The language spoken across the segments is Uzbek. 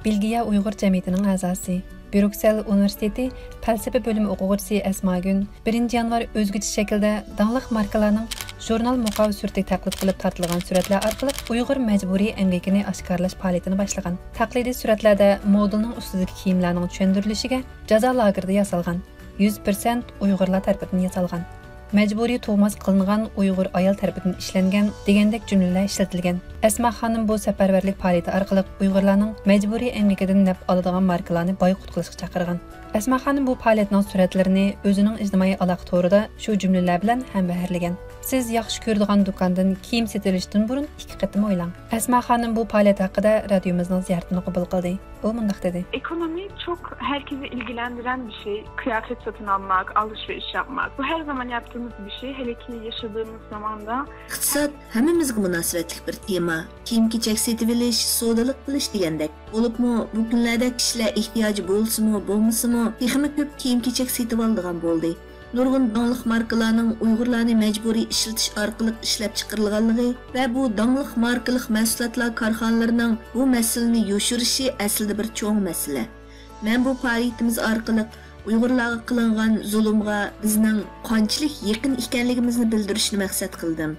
Bizge Uyghur cemiyetining a'zosi. Brüksel Universiteti felsefe bölümü o'quvchisi Әсма 1 yanvar o'zgacha shaklda dаңlıq markalarning jurnal muqov surati taqlid qilib tortilgan suratlar orqali Uyg'ur majburiy emgakini oshkorlash faoliyatini boshlagan. Taqlidiy suratlarda modelning ustidagi kiyimlarning tushundirilishiga jazo lagerida yasalgan. 100% Uyg'urlar tarafidan yasalgan. Mecburi tug'mas qilingan Uyg'ur ayol tarafidan ishlangan degandek jumlalar ishlatilgan. Әсма xonim bu safarbarlik faoliyati orqali Uyg'urlarning mecburi emgakidan naf oladigan markalarni boyqut qilishga chaqirgan. Әсма xonim bu faoliyatning suratlarini o'zining ijtimoiy aloqa to'rida shu jumlalar bilan ham baharlagan. Siz yaxshi ko'radigan do'kondan kiyim sotilishdan burun 2 qatim o'ylang. Әсма xonim bu faoliyat haqida radiomizning ziyoratini qabul qildi. O mundaq dedi. Ekonomi çok herkesi ilgilendiren bir şey. Kıyafet satın almak, alışveriş yapmak. Bu her zaman yaptığımız bir şey. Hele ki yaşadığımız zamanda. İqtisad hammamizga munosabatli bir tema. Kiyim-kechak setib olish, savdolik qilish degandek. Bo'libmi, bu kunlarda kishilar ehtiyoji bo'lsa-mu, bo'lmasa-mu, texnik ko'p kiyim-kechak setib oladigan bo'ldi. Nurg'un dаңlıq markalarning Uyg'urlarni majburiy ishlatish orqali ishlab chiqarilganligi va bu dаңlıq markalik mahsulotlar korxonalarining bu masalani yoshirishi aslida bir cho'ng masala. Men bu faoliyatimiz orqali Uyg'urlarga qilingan zulmga bizning qanchalik yaqin ekanligimizni bildirishni maqsad qildim.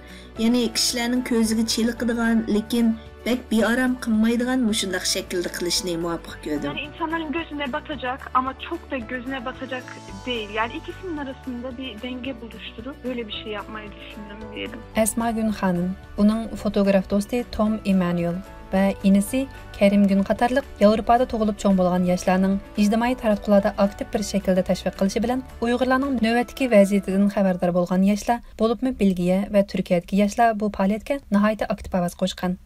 Ya'ni kishilarning ko'ziga cheliqadigan, lekin pek bearam qilmaydigan mushundaq shaklda qilishni muvaffaq ko'rdim. Yani insanların gözüne batacak ama çok da gözüne batacak değil. Yani ikisinin arasında bir denge buluşturup böyle bir şey yapmayı düşündüm diyelim. Әсма xonim, uning fotograf do'sti Tom Emanuel va inisi Kerim Gün qatarliq Yevropada tug'ilib cho'ng bo'lgan yoshlarning ijtimoiy taratqularda aktiv bir shaklda tashviq qilishi bilan Uyg'urlarning navbatdagi vaziyatidan xabardor bo'lgan yoshlar, bo'libmi Belgiya va Turkiyadagi yoshlar bu faoliyatga nihoyat aktiv ovoz qo'shgan.